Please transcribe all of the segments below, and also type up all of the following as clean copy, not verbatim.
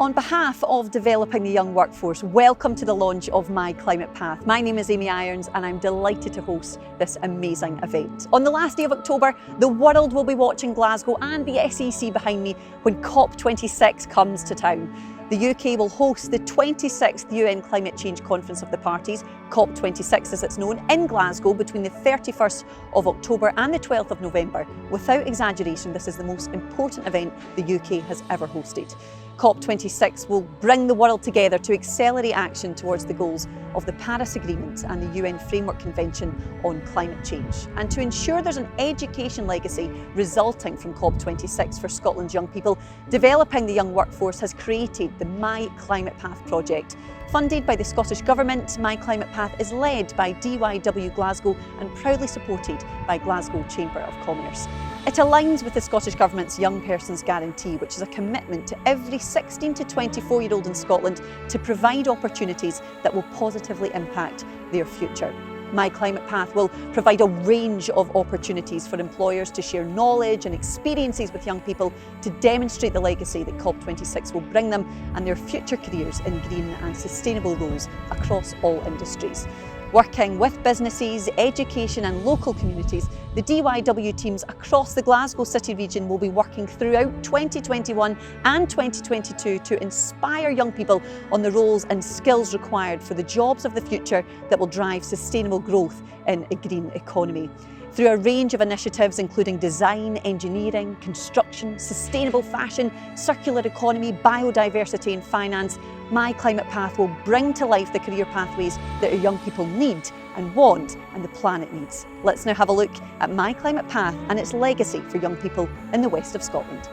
On behalf of Developing the Young Workforce, welcome to the launch of My Climate Path. My name is Amy Irons and I'm delighted to host this amazing event. On the last day of October, the world will be watching Glasgow and the SEC behind me when COP26 comes to town. The UK will host the 26th UN Climate Change Conference of the Parties, COP26 as it's known, in Glasgow between the 31st of October and the 12th of November. Without exaggeration, this is the most important event the UK has ever hosted. COP26 will bring the world together to accelerate action towards the goals of the Paris Agreement and the UN Framework Convention on Climate Change. And to ensure there's an education legacy resulting from COP26 for Scotland's young people, Developing the Young Workforce has created the My Climate Path project. Funded by the Scottish Government, My Climate Path is led by DYW Glasgow and proudly supported by Glasgow Chamber of Commerce. It aligns with the Scottish Government's Young Persons Guarantee, which is a commitment to every 16 to 24-year-old in Scotland to provide opportunities that will positively impact their future. My Climate Path will provide a range of opportunities for employers to share knowledge and experiences with young people to demonstrate the legacy that COP26 will bring them and their future careers in green and sustainable roles across all industries. Working with businesses, education and local communities, the DYW teams across the Glasgow City region will be working throughout 2021 and 2022 to inspire young people on the roles and skills required for the jobs of the future that will drive sustainable growth in a green economy. Through a range of initiatives including design, engineering, construction, sustainable fashion, circular economy, biodiversity and finance, My Climate Path will bring to life the career pathways that our young people need and want and the planet needs. Let's now have a look at My Climate Path and its legacy for young people in the west of Scotland.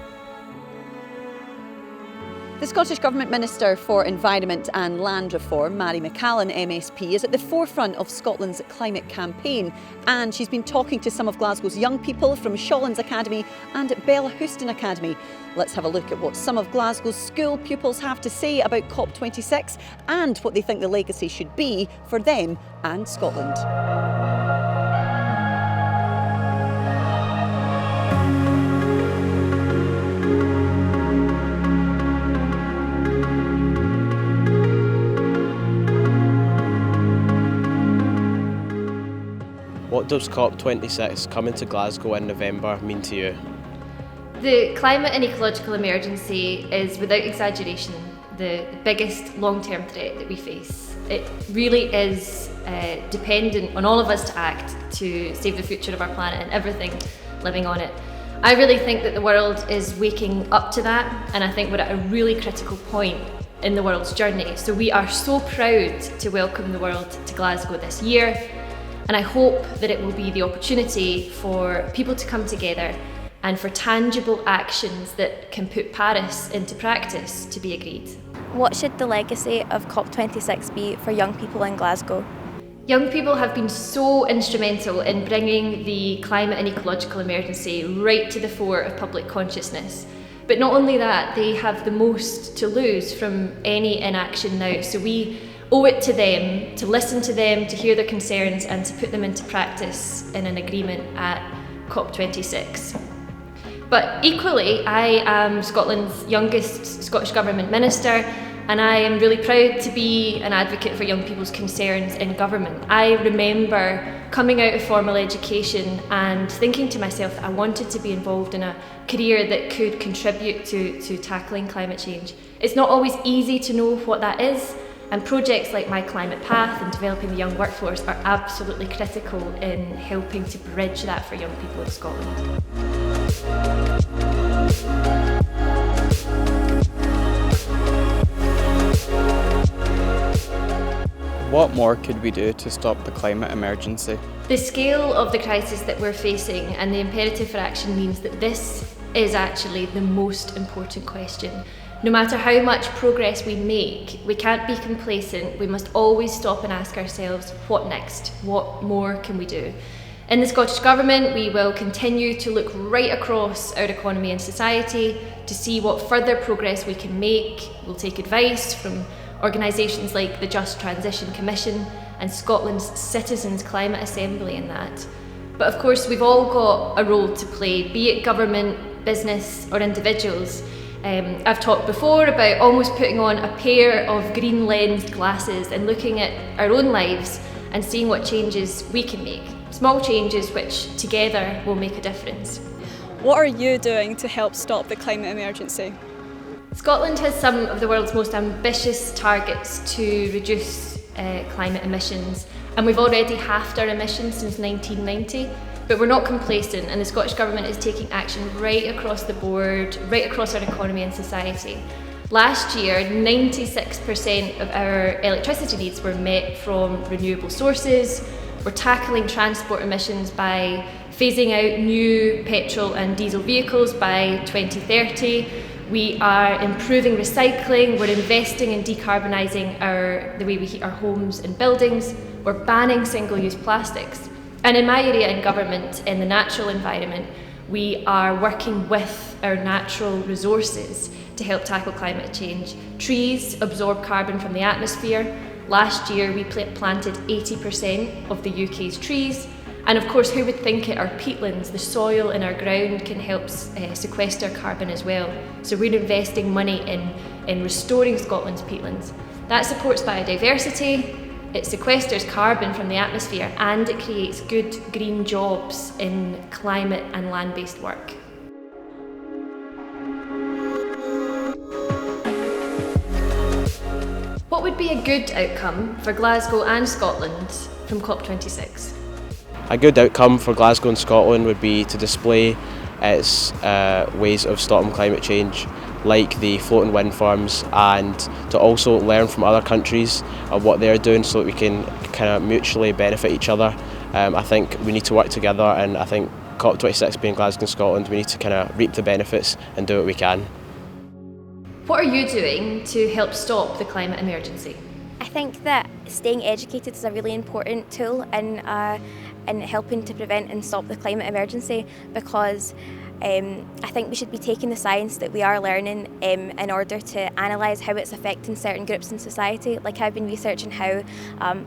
The Scottish Government Minister for Environment and Land Reform, Mairi McAllan MSP, is at the forefront of Scotland's climate campaign, and she's been talking to some of Glasgow's young people from Shawlands Academy and Bellahouston Academy. Let's have a look at what some of Glasgow's school pupils have to say about COP26 and what they think the legacy should be for them and Scotland. What does COP26 coming to Glasgow in November mean to you? The climate and ecological emergency is, without exaggeration, the biggest long-term threat that we face. It really is dependent on all of us to act to save the future of our planet and everything living on it. I really think that the world is waking up to that, and I think we're at a really critical point in the world's journey. So we are so proud to welcome the world to Glasgow this year. And I hope that it will be the opportunity for people to come together and for tangible actions that can put Paris into practice to be agreed. What should the legacy of COP26 be for young people in Glasgow? Young people have been so instrumental in bringing the climate and ecological emergency right to the fore of public consciousness. But not only that, they have the most to lose from any inaction now. So we owe it to them to listen to them, to hear their concerns and to put them into practice in an agreement at COP26. But equally, I am Scotland's youngest Scottish Government Minister, and I am really proud to be an advocate for young people's concerns in government. I remember coming out of formal education and thinking to myself that I wanted to be involved in a career that could contribute to tackling climate change. It's not always easy to know what that is, and projects like My Climate Path and Developing the Young Workforce are absolutely critical in helping to bridge that for young people in Scotland. What more could we do to stop the climate emergency? The scale of the crisis that we're facing and the imperative for action means that this is actually the most important question. No matter how much progress we make, we can't be complacent. We must always stop and ask ourselves, what next? What more can we do? In the Scottish Government, we will continue to look right across our economy and society to see what further progress we can make. We'll take advice from organisations like the Just Transition Commission and Scotland's Citizens' Climate Assembly in that. But of course, we've all got a role to play, be it government, business or individuals. I've talked before about almost putting on a pair of green lensed glasses and looking at our own lives and seeing what changes we can make. Small changes which together will make a difference. What are you doing to help stop the climate emergency? Scotland has some of the world's most ambitious targets to reduce climate emissions, and we've already halved our emissions since 1990, but we're not complacent, and the Scottish Government is taking action right across the board, right across our economy and society. Last year, 96% of our electricity needs were met from renewable sources. We're tackling transport emissions by phasing out new petrol and diesel vehicles by 2030. We are improving recycling, we're investing in decarbonising the way we heat our homes and buildings, we're banning single-use plastics. And in my area in government, in the natural environment, we are working with our natural resources to help tackle climate change. Trees absorb carbon from the atmosphere. Last year we planted 80% of the UK's trees. And of course, who would think it, our peatlands, the soil in our ground can help sequester carbon as well. So we're investing money in restoring Scotland's peatlands. That supports biodiversity, it sequesters carbon from the atmosphere, and it creates good green jobs in climate and land-based work. What would be a good outcome for Glasgow and Scotland from COP26? A good outcome for Glasgow and Scotland would be to display its ways of stopping climate change, like the floating wind farms, and to also learn from other countries of what they're doing so that we can kind of mutually benefit each other. I think we need to work together, and I think COP26 being Glasgow and Scotland, we need to kind of reap the benefits and do what we can. What are you doing to help stop the climate emergency? I think that staying educated is a really important tool in helping to prevent and stop the climate emergency, because I think we should be taking the science that we are learning in order to analyse how it's affecting certain groups in society. Like, I've been researching how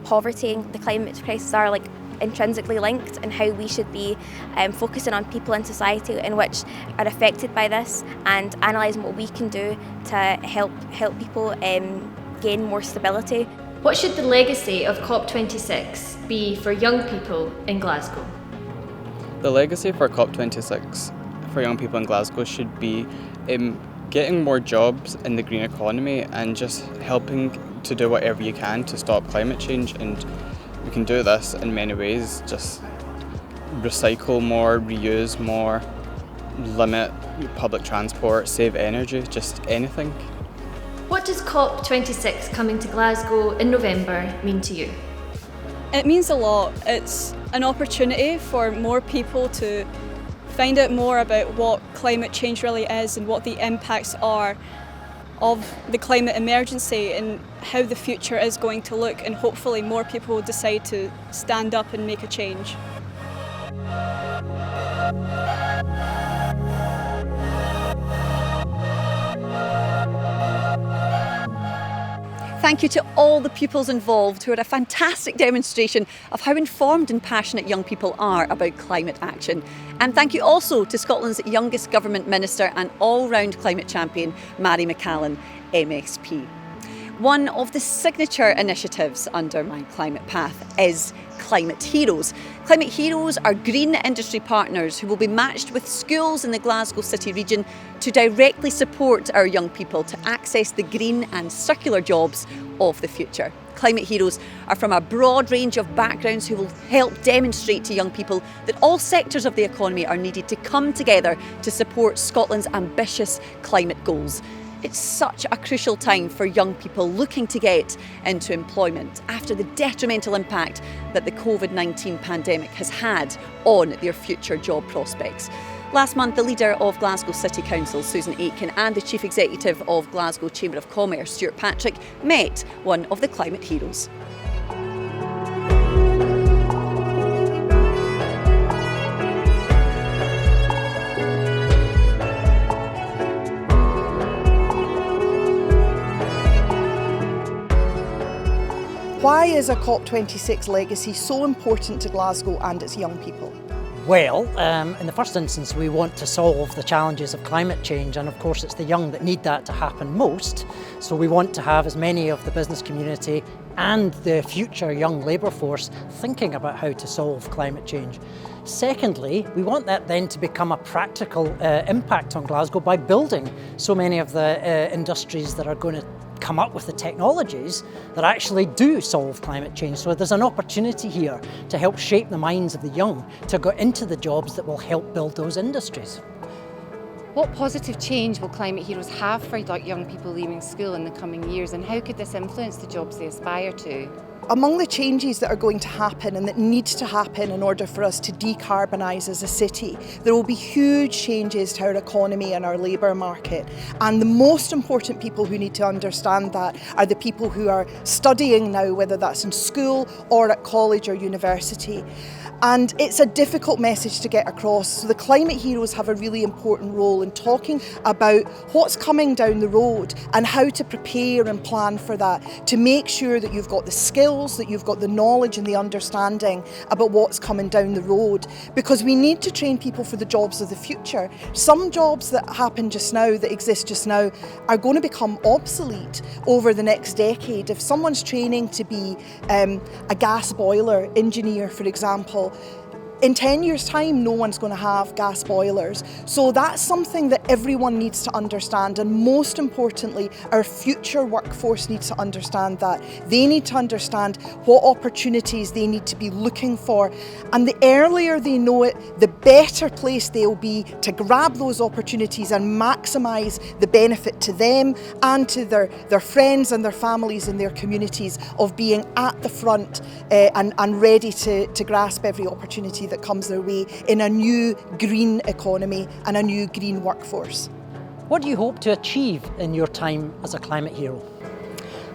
poverty and the climate crisis are intrinsically linked, and how we should be focusing on people in society in which are affected by this, and analysing what we can do to help people gain more stability. What should the legacy of COP26 be for young people in Glasgow? The legacy for COP26 for young people in Glasgow should be getting more jobs in the green economy and just helping to do whatever you can to stop climate change. And we can do this in many ways: just recycle more, reuse more, limit public transport, save energy, just anything. What does COP26 coming to Glasgow in November mean to you? It means a lot. It's an opportunity for more people to find out more about what climate change really is and what the impacts are of the climate emergency and how the future is going to look, and hopefully more people will decide to stand up and make a change. Thank you to all the pupils involved who had a fantastic demonstration of how informed and passionate young people are about climate action. And thank you also to Scotland's youngest government minister and all-round climate champion, Mairi McAllan MSP. One of the signature initiatives under My Climate Path is Climate Heroes. Climate Heroes are green industry partners who will be matched with schools in the Glasgow city region to directly support our young people to access the green and circular jobs of the future. Climate Heroes are from a broad range of backgrounds who will help demonstrate to young people that all sectors of the economy are needed to come together to support Scotland's ambitious climate goals. It's such a crucial time for young people looking to get into employment after the detrimental impact that the COVID-19 pandemic has had on their future job prospects. Last month, the leader of Glasgow City Council, Susan Aitken, and the Chief Executive of Glasgow Chamber of Commerce, Stuart Patrick, met one of the Climate Heroes. Why is a COP26 legacy so important to Glasgow and its young people? Well, in the first instance, we want to solve the challenges of climate change, and of course it's the young that need that to happen most. So we want to have as many of the business community and the future young labour force thinking about how to solve climate change. Secondly, we want that then to become a practical impact on Glasgow by building so many of the industries that are going to come up with the technologies that actually do solve climate change. So there's an opportunity here to help shape the minds of the young to go into the jobs that will help build those industries. What positive change will Climate Heroes have for young people leaving school in the coming years, and how could this influence the jobs they aspire to? Among the changes that are going to happen and that need to happen in order for us to decarbonise as a city, there will be huge changes to our economy and our labour market. And the most important people who need to understand that are the people who are studying now, whether that's in school or at college or university. And it's a difficult message to get across. So the Climate Heroes have a really important role in talking about what's coming down the road and how to prepare and plan for that, to make sure that you've got the skills, that you've got the knowledge and the understanding about what's coming down the road. Because we need to train people for the jobs of the future. Some jobs that happen just now, that exist just now, are going to become obsolete over the next decade. If someone's training to be a gas boiler engineer, for example, in 10 years' time, no one's going to have gas boilers. So that's something that everyone needs to understand, and most importantly, our future workforce needs to understand that. They need to understand what opportunities they need to be looking for, and the earlier they know it, the better place they'll be to grab those opportunities and maximise the benefit to them and to their friends and their families and their communities of being at the front and ready to grasp every opportunity that comes their way in a new green economy and a new green workforce. What do you hope to achieve in your time as a climate hero?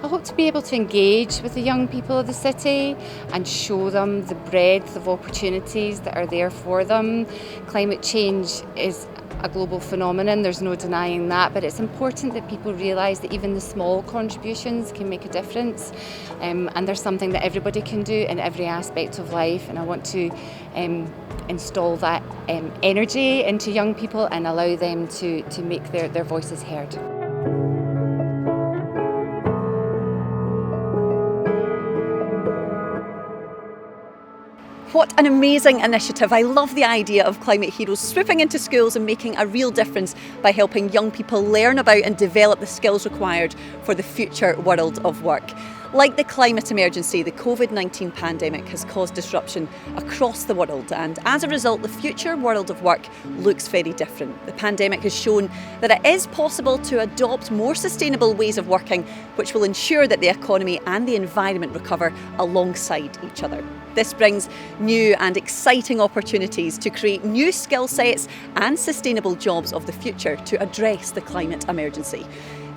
I hope to be able to engage with the young people of the city and show them the breadth of opportunities that are there for them. Climate change is a global phenomenon, there's no denying that, but it's important that people realise that even the small contributions can make a difference, and there's something that everybody can do in every aspect of life, and I want to install that energy into young people and allow them to make their voices heard. What an amazing initiative. I love the idea of Climate Heroes swooping into schools and making a real difference by helping young people learn about and develop the skills required for the future world of work. Like the climate emergency, the COVID-19 pandemic has caused disruption across the world, and as a result, the future world of work looks very different. The pandemic has shown that it is possible to adopt more sustainable ways of working, which will ensure that the economy and the environment recover alongside each other. This brings new and exciting opportunities to create new skill sets and sustainable jobs of the future to address the climate emergency.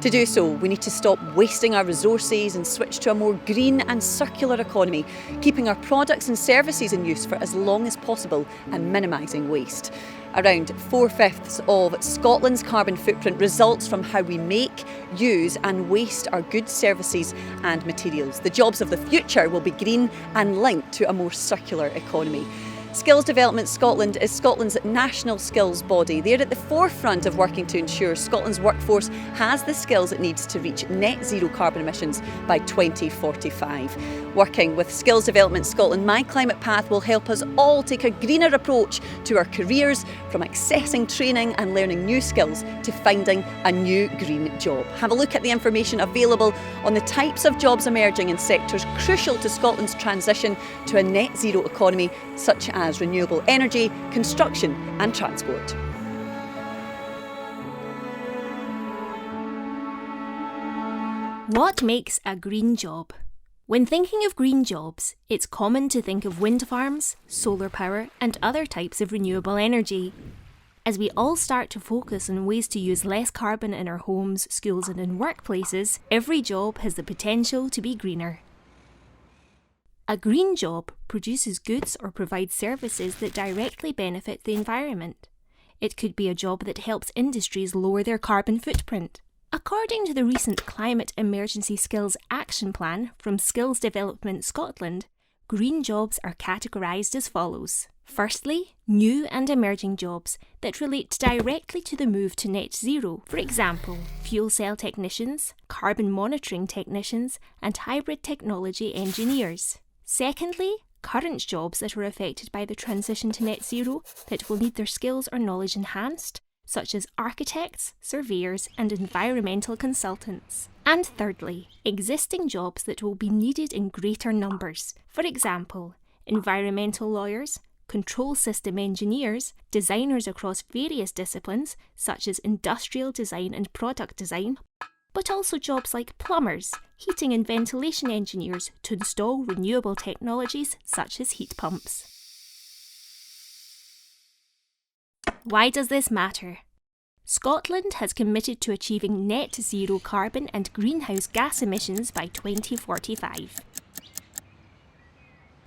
To do so, we need to stop wasting our resources and switch to a more green and circular economy, keeping our products and services in use for as long as possible and minimising waste. Around 4/5 of Scotland's carbon footprint results from how we make, use and waste our goods, services and materials. The jobs of the future will be green and linked to a more circular economy. Skills Development Scotland is Scotland's national skills body. They're at the forefront of working to ensure Scotland's workforce has the skills it needs to reach net zero carbon emissions by 2045. Working with Skills Development Scotland, My Climate Path will help us all take a greener approach to our careers, from accessing training and learning new skills to finding a new green job. Have a look at the information available on the types of jobs emerging in sectors crucial to Scotland's transition to a net zero economy, such as renewable energy, construction and transport. What makes a green job? When thinking of green jobs, it's common to think of wind farms, solar power and other types of renewable energy. As we all start to focus on ways to use less carbon in our homes, schools and in workplaces, every job has the potential to be greener. A green job produces goods or provides services that directly benefit the environment. It could be a job that helps industries lower their carbon footprint. According to the recent Climate Emergency Skills Action Plan from Skills Development Scotland, green jobs are categorised as follows. Firstly, new and emerging jobs that relate directly to the move to net zero. For example, fuel cell technicians, carbon monitoring technicians, and hybrid technology engineers. Secondly, current jobs that are affected by the transition to net zero that will need their skills or knowledge enhanced, such as architects, surveyors, and environmental consultants. And thirdly, existing jobs that will be needed in greater numbers. For example, environmental lawyers, control system engineers, designers across various disciplines, such as industrial design and product design, but also jobs like plumbers, heating and ventilation engineers to install renewable technologies such as heat pumps. Why does this matter? Scotland has committed to achieving net zero carbon and greenhouse gas emissions by 2045.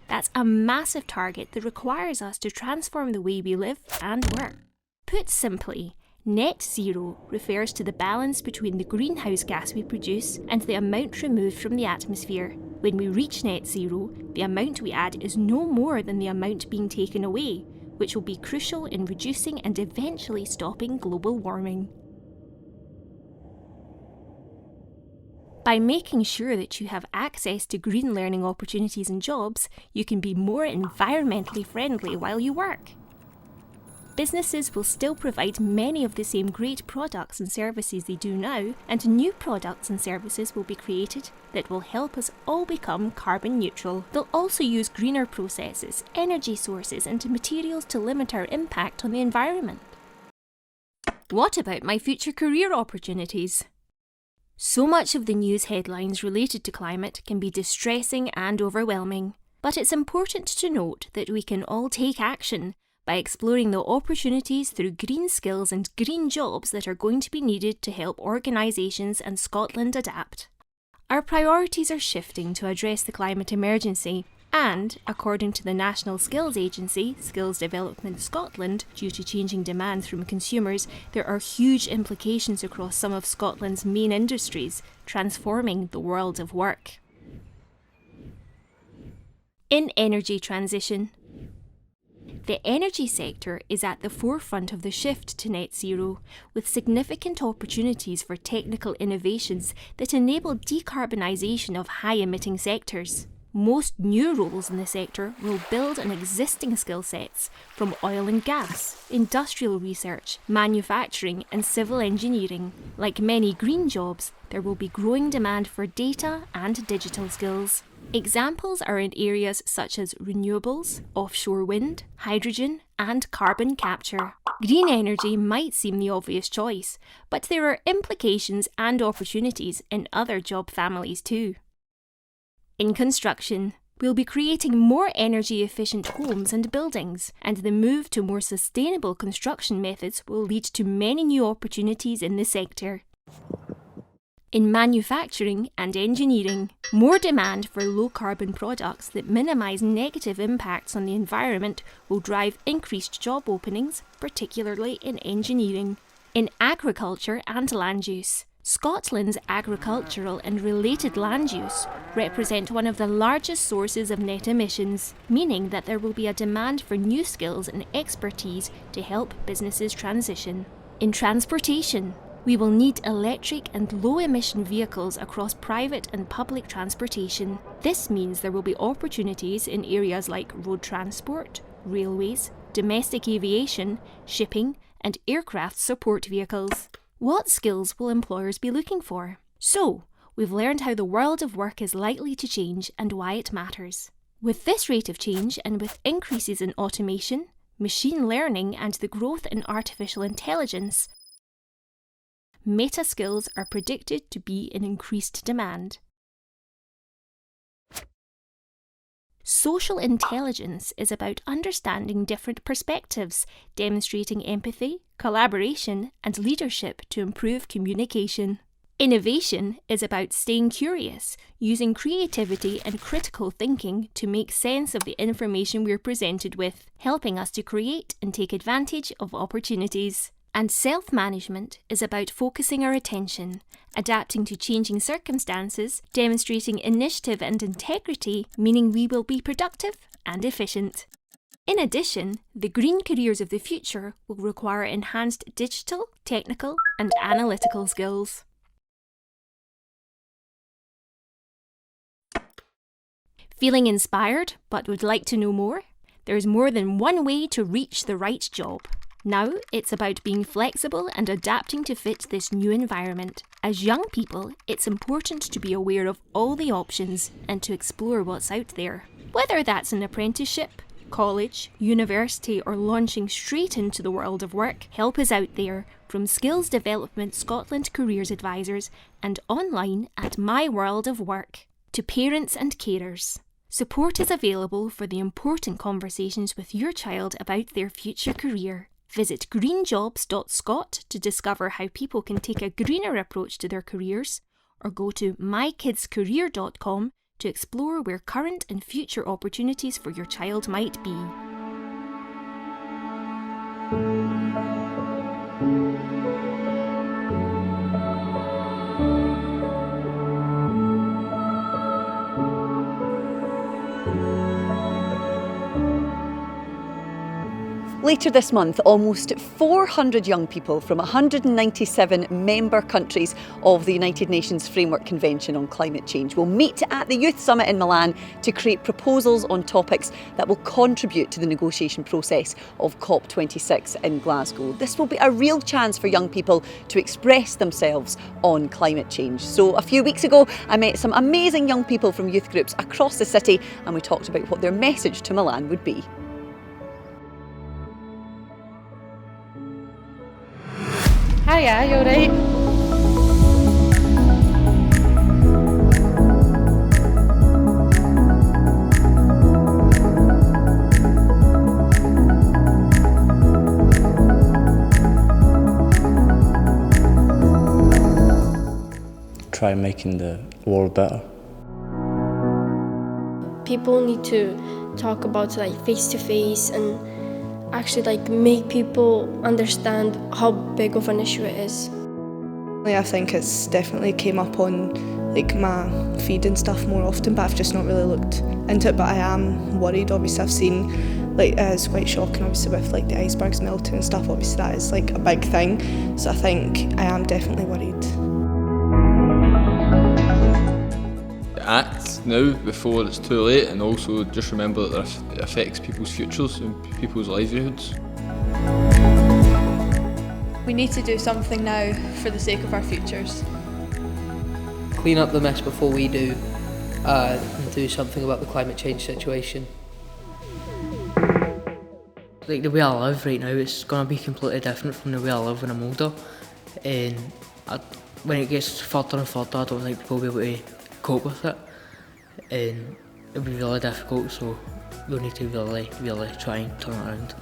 That's a massive target that requires us to transform the way we live and work. Put simply, net zero refers to the balance between the greenhouse gas we produce and the amount removed from the atmosphere. When we reach net zero, the amount we add is no more than the amount being taken away, which will be crucial in reducing and eventually stopping global warming. By making sure that you have access to green learning opportunities and jobs, you can be more environmentally friendly while you work. Businesses will still provide many of the same great products and services they do now, and new products and services will be created that will help us all become carbon neutral. They'll also use greener processes, energy sources, and materials to limit our impact on the environment. What about my future career opportunities? So much of the news headlines related to climate can be distressing and overwhelming, but it's important to note that we can all take action by exploring the opportunities through green skills and green jobs that are going to be needed to help organisations and Scotland adapt. Our priorities are shifting to address the climate emergency, and, according to the National Skills Agency, Skills Development Scotland, due to changing demands from consumers, there are huge implications across some of Scotland's main industries, transforming the world of work. In energy transition. The energy sector is at the forefront of the shift to net zero, with significant opportunities for technical innovations that enable decarbonisation of high-emitting sectors. Most new roles in the sector will build on existing skill sets from oil and gas, industrial research, manufacturing and civil engineering. Like many green jobs, there will be growing demand for data and digital skills. Examples are in areas such as renewables, offshore wind, hydrogen and carbon capture. Green energy might seem the obvious choice, but there are implications and opportunities in other job families too. In construction, we'll be creating more energy-efficient homes and buildings, and the move to more sustainable construction methods will lead to many new opportunities in the sector. In manufacturing and engineering, more demand for low-carbon products that minimise negative impacts on the environment will drive increased job openings, particularly in engineering. In agriculture and land use, Scotland's agricultural and related land use represent one of the largest sources of net emissions, meaning that there will be a demand for new skills and expertise to help businesses transition. In transportation, we will need electric and low-emission vehicles across private and public transportation. This means there will be opportunities in areas like road transport, railways, domestic aviation, shipping, and aircraft support vehicles. What skills will employers be looking for? So, we've learned how the world of work is likely to change and why it matters. With this rate of change and with increases in automation, machine learning and the growth in artificial intelligence, meta skills are predicted to be in increased demand. Social intelligence is about understanding different perspectives, demonstrating empathy, collaboration, and leadership to improve communication. Innovation is about staying curious, using creativity and critical thinking to make sense of the information we're presented with, helping us to create and take advantage of opportunities. And self-management is about focusing our attention, adapting to changing circumstances, demonstrating initiative and integrity, meaning we will be productive and efficient. In addition, the green careers of the future will require enhanced digital, technical, and analytical skills. Feeling inspired but would like to know more? There's more than one way to reach the right job. Now it's about being flexible and adapting to fit this new environment. As young people, it's important to be aware of all the options and to explore what's out there. Whether that's an apprenticeship, college, university, or launching straight into the world of work, help is out there from Skills Development Scotland Careers Advisors and online at My World of Work. To parents and carers, support is available for the important conversations with your child about their future career. Visit greenjobs.scot to discover how people can take a greener approach to their careers, or go to mykidscareer.com to explore where current and future opportunities for your child might be. Later this month, almost 400 young people from 197 member countries of the United Nations Framework Convention on Climate Change will meet at the Youth Summit in Milan to create proposals on topics that will contribute to the negotiation process of COP26 in Glasgow. This will be a real chance for young people to express themselves on climate change. So a few weeks ago, I met some amazing young people from youth groups across the city, and we talked about what their message to Milan would be. Hiya, you alright? Try making the world better. People need to talk about face to face and actually make people understand how big of an issue it is. I think it's definitely came up on my feed and stuff more often, but I've just not really looked into it. But I am worried. Obviously I've seen it's quite shocking obviously with the icebergs melting and stuff. Obviously that is a big thing, so I think I am definitely worried. Act now before it's too late, and also just remember that it affects people's futures and people's livelihoods. We need to do something now for the sake of our futures. Clean up the mess before we do, and do something about the climate change situation. The way I live right now, it's going to be completely different from the way I live when I'm older. And when it gets further and further, I don't think people will be able to cope with it, and it'll be really difficult, so we'll need to really try and turn it around.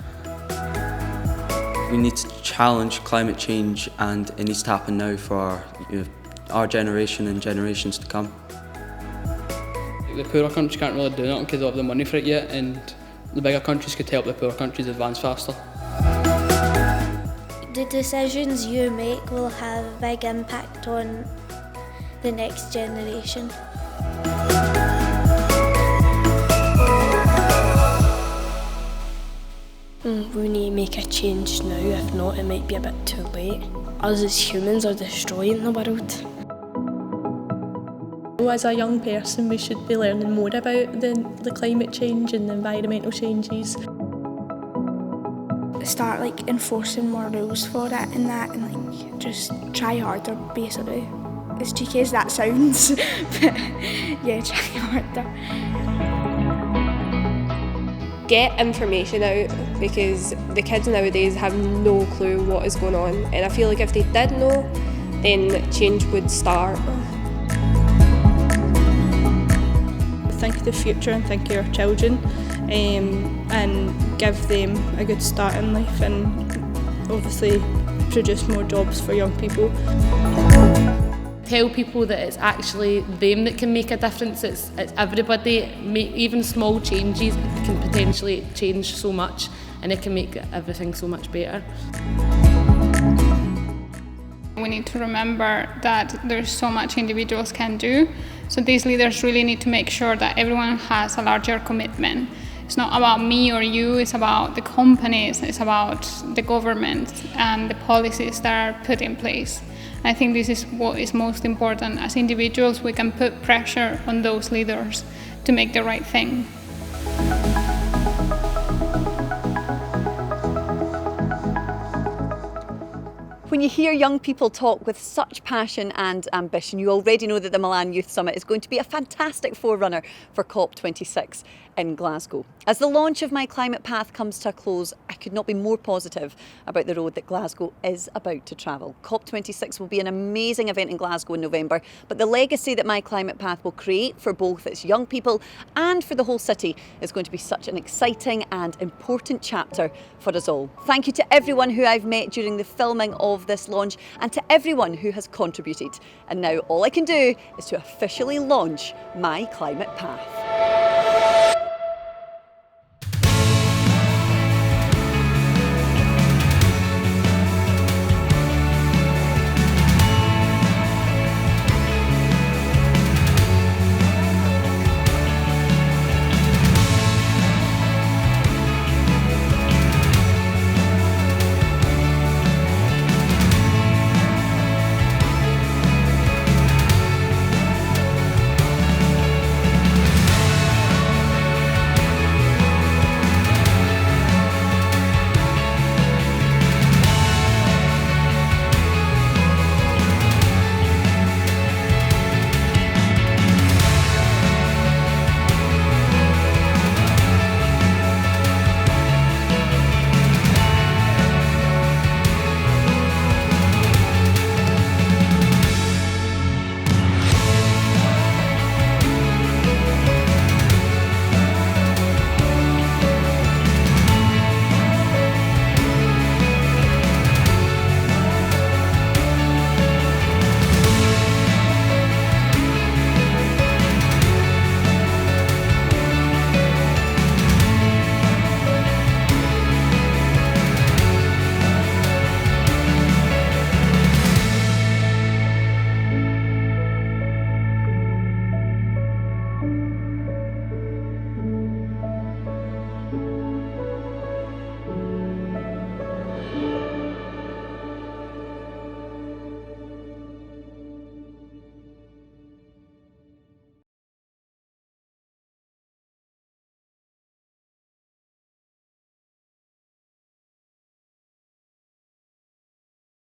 We need to challenge climate change, and it needs to happen now for our generation and generations to come. The poorer countries can't really do nothing because they don't have the money for it yet, and the bigger countries could help the poorer countries advance faster. The decisions you make will have a big impact on the next generation. We need to make a change now, if not it might be a bit too late. Us as humans are destroying the world. As a young person, we should be learning more about the climate change and the environmental changes. Start enforcing more rules for it and that, and just try harder basically. As cheeky as that sounds, but yeah, try harder. Get information out, because the kids nowadays have no clue what is going on, and I feel if they did know, then change would start. Think of the future and think of your children, and give them a good start in life, and obviously produce more jobs for young people. Tell people that it's actually them that can make a difference, it's everybody. Even small changes can potentially change so much, and it can make everything so much better. we need to remember that there's so much individuals can do. So these leaders really need to make sure that everyone has a larger commitment. It's not about me or you, it's about the companies, it's about the government and the policies that are put in place. I think this is what is most important. As individuals, we can put pressure on those leaders to make the right thing. When you hear young people talk with such passion and ambition, you already know that the Milan Youth Summit is going to be a fantastic forerunner for COP26 in Glasgow. As the launch of My Climate Path comes to a close, I could not be more positive about the road that Glasgow is about to travel. COP26 will be an amazing event in Glasgow in November, but the legacy that My Climate Path will create for both its young people and for the whole city is going to be such an exciting and important chapter for us all. Thank you to everyone who I've met during the filming of this launch and to everyone who has contributed. And now all I can do is to officially launch My Climate Path.